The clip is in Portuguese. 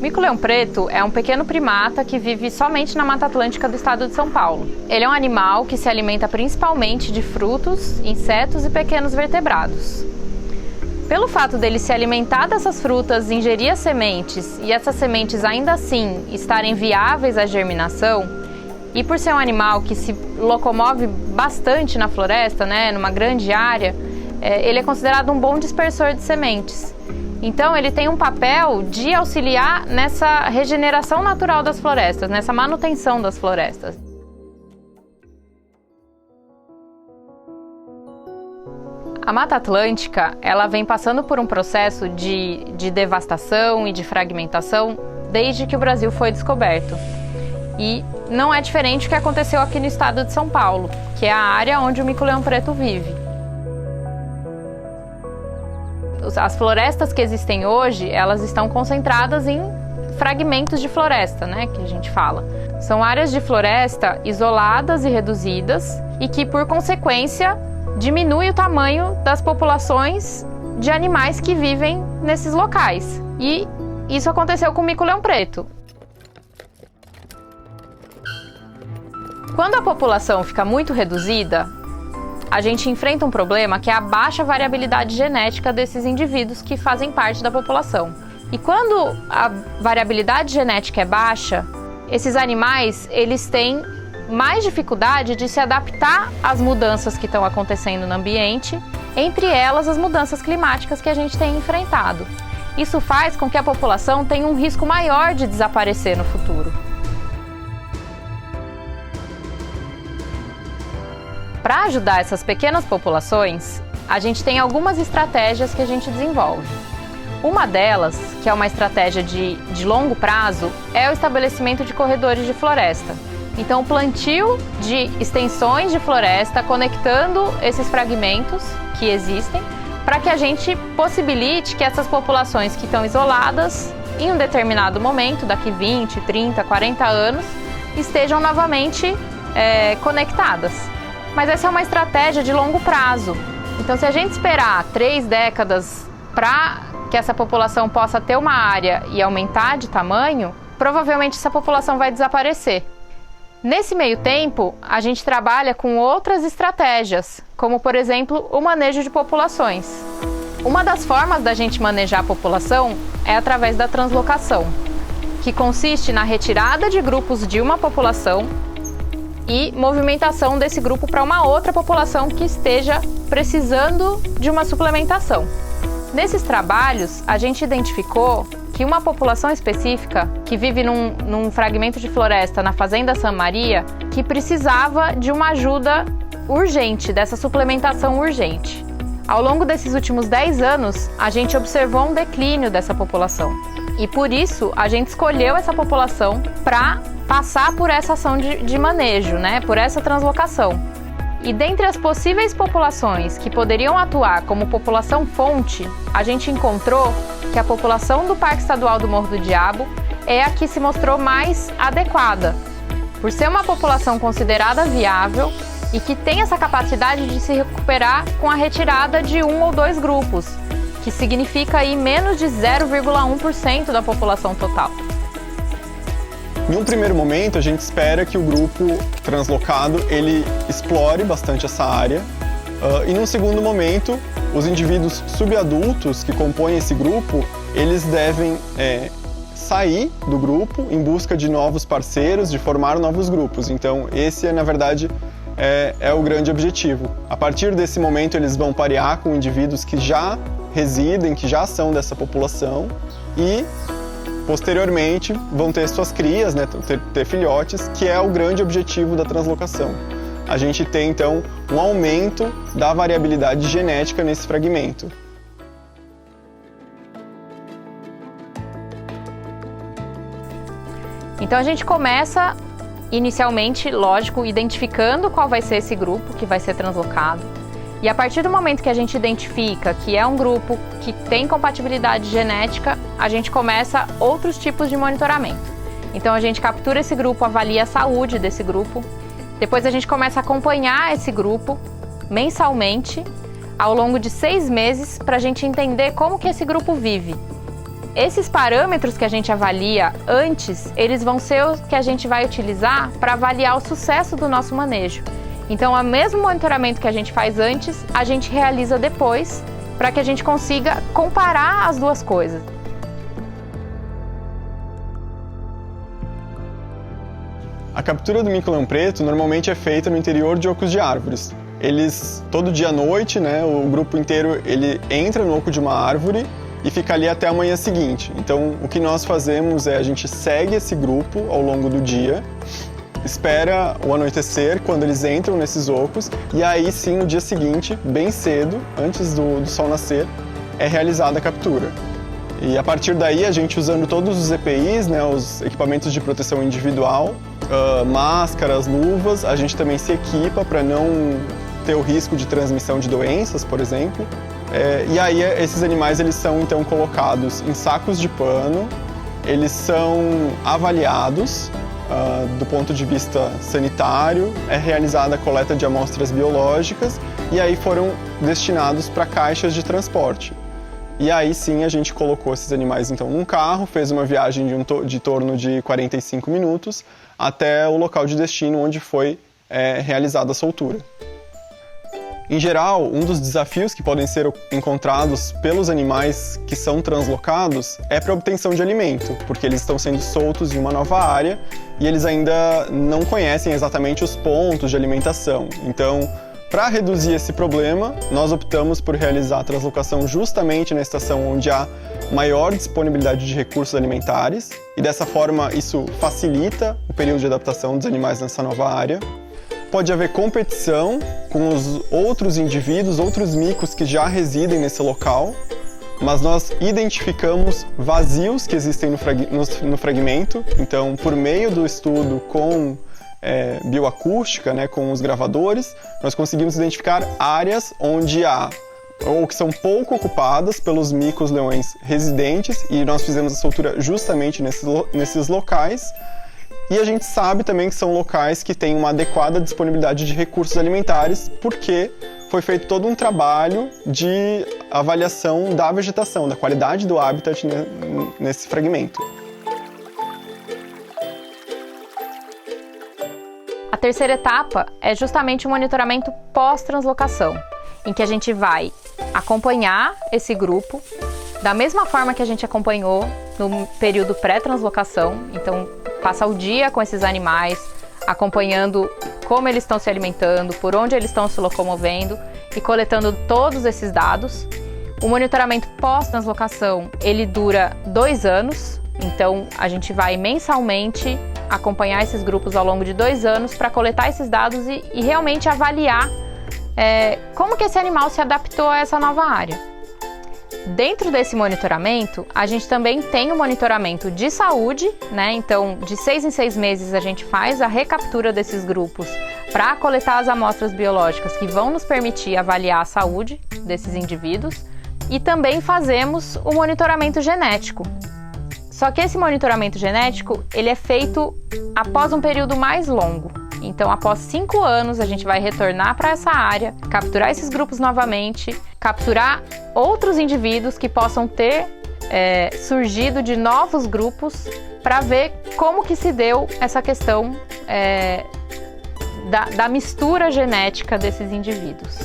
Mico-leão preto é um pequeno primata que vive somente na Mata Atlântica do estado de São Paulo. Ele é um animal que se alimenta principalmente de frutos, insetos e pequenos vertebrados. Pelo fato dele se alimentar dessas frutas, ingerir as sementes e essas sementes ainda assim estarem viáveis à germinação, e por ser um animal que se locomove bastante na floresta, numa grande área, ele é considerado um bom dispersor de sementes. Então ele tem um papel de auxiliar nessa regeneração natural das florestas, nessa manutenção das florestas. A Mata Atlântica, ela vem passando por um processo de devastação e de fragmentação desde que o Brasil foi descoberto. E não é diferente do que aconteceu aqui no estado de São Paulo, que é a área onde o mico-leão preto vive. As florestas que existem hoje, elas estão concentradas em fragmentos de floresta, que a gente fala. São áreas de floresta isoladas e reduzidas e que, por consequência, diminui o tamanho das populações de animais que vivem nesses locais. E isso aconteceu com o mico-leão preto. Quando a população fica muito reduzida, a gente enfrenta um problema que é a baixa variabilidade genética desses indivíduos que fazem parte da população. E quando a variabilidade genética é baixa, esses animais eles têm mais dificuldade de se adaptar às mudanças que estão acontecendo no ambiente, entre elas as mudanças climáticas que a gente tem enfrentado. Isso faz com que a população tenha um risco maior de desaparecer no futuro. Para ajudar essas pequenas populações, a gente tem algumas estratégias que a gente desenvolve. Uma delas, que é uma estratégia de longo prazo, é o estabelecimento de corredores de floresta. Então, o plantio de extensões de floresta conectando esses fragmentos que existem para que a gente possibilite que essas populações que estão isoladas, em um determinado momento, daqui 20, 30, 40 anos, estejam novamente conectadas. Mas essa é uma estratégia de longo prazo. Então, se a gente esperar 3 décadas para que essa população possa ter uma área e aumentar de tamanho, provavelmente essa população vai desaparecer. Nesse meio tempo, a gente trabalha com outras estratégias, como, por exemplo, o manejo de populações. Uma das formas da gente manejar a população é através da translocação, que consiste na retirada de grupos de uma população e movimentação desse grupo para uma outra população que esteja precisando de uma suplementação. Nesses trabalhos, a gente identificou que uma população específica que vive num fragmento de floresta na Fazenda San Maria, que precisava de uma ajuda urgente, dessa suplementação urgente. Ao longo desses últimos 10 anos, a gente observou um declínio dessa população. E por isso, a gente escolheu essa população para passar por essa ação de manejo, por essa translocação. E dentre as possíveis populações que poderiam atuar como população fonte, a gente encontrou que a população do Parque Estadual do Morro do Diabo é a que se mostrou mais adequada, por ser uma população considerada viável e que tem essa capacidade de se recuperar com a retirada de 1 ou 2 grupos, que significa aí menos de 0,1% da população total. Em um primeiro momento, a gente espera que o grupo translocado ele explore bastante essa área e num segundo momento, os indivíduos subadultos que compõem esse grupo, eles devem sair do grupo em busca de novos parceiros, de formar novos grupos. Então, esse na verdade, é o grande objetivo. A partir desse momento, eles vão parear com indivíduos que já residem, que já são dessa população e posteriormente vão ter suas crias, ter filhotes, que é o grande objetivo da translocação. A gente tem então um aumento da variabilidade genética nesse fragmento. Então a gente começa inicialmente, lógico, identificando qual vai ser esse grupo que vai ser translocado. E a partir do momento que a gente identifica que é um grupo que tem compatibilidade genética, a gente começa outros tipos de monitoramento. Então a gente captura esse grupo, avalia a saúde desse grupo. Depois a gente começa a acompanhar esse grupo mensalmente, ao longo de 6 meses, para a gente entender como que esse grupo vive. Esses parâmetros que a gente avalia antes, eles vão ser os que a gente vai utilizar para avaliar o sucesso do nosso manejo. Então, o mesmo monitoramento que a gente faz antes, a gente realiza depois, para que a gente consiga comparar as duas coisas. A captura do mico-leão preto normalmente é feita no interior de ocos de árvores. Eles, todo dia à noite, né, o grupo inteiro ele entra no oco de uma árvore e fica ali até a manhã seguinte. Então, o que nós fazemos é a gente segue esse grupo ao longo do dia, espera o anoitecer quando eles entram nesses ocos e aí sim, no dia seguinte, bem cedo, antes do sol nascer, é realizada a captura. E a partir daí, a gente usando todos os EPIs, né, os equipamentos de proteção individual, máscaras, luvas, a gente também se equipa para não ter o risco de transmissão de doenças, por exemplo. E aí esses animais eles são então colocados em sacos de pano, eles são avaliados do ponto de vista sanitário, é realizada a coleta de amostras biológicas e aí foram destinados para caixas de transporte. E aí sim a gente colocou esses animais então num carro, fez uma viagem de torno de 45 minutos até o local de destino onde foi realizada a soltura. Em geral, um dos desafios que podem ser encontrados pelos animais que são translocados é para a obtenção de alimento, porque eles estão sendo soltos em uma nova área e eles ainda não conhecem exatamente os pontos de alimentação. Então, para reduzir esse problema, nós optamos por realizar a translocação justamente na estação onde há maior disponibilidade de recursos alimentares e dessa forma isso facilita o período de adaptação dos animais nessa nova área. Pode haver competição com os outros indivíduos, outros micos que já residem nesse local, mas nós identificamos vazios que existem no fragmento. Então, por meio do estudo com bioacústica, né, com os gravadores, nós conseguimos identificar áreas onde há ou que são pouco ocupadas pelos micos-leões residentes e nós fizemos a soltura justamente nesses locais. E a gente sabe também que são locais que têm uma adequada disponibilidade de recursos alimentares, porque foi feito todo um trabalho de avaliação da vegetação, da qualidade do habitat nesse fragmento. A terceira etapa é justamente o monitoramento pós-translocação, em que a gente vai acompanhar esse grupo da mesma forma que a gente acompanhou no período pré-translocação. Então, passa o dia com esses animais, acompanhando como eles estão se alimentando, por onde eles estão se locomovendo e coletando todos esses dados. O monitoramento pós-translocação, ele dura 2 anos, então a gente vai mensalmente acompanhar esses grupos ao longo de 2 anos para coletar esses dados e realmente avaliar como que esse animal se adaptou a essa nova área. Dentro desse monitoramento, a gente também tem o monitoramento de saúde, né? Então, de 6 em 6 meses a gente faz a recaptura desses grupos para coletar as amostras biológicas que vão nos permitir avaliar a saúde desses indivíduos e também fazemos o monitoramento genético. Só que esse monitoramento genético, ele é feito após um período mais longo. Então, após 5 anos, a gente vai retornar para essa área, capturar esses grupos novamente, capturar outros indivíduos que possam ter surgido de novos grupos para ver como que se deu essa questão da mistura genética desses indivíduos.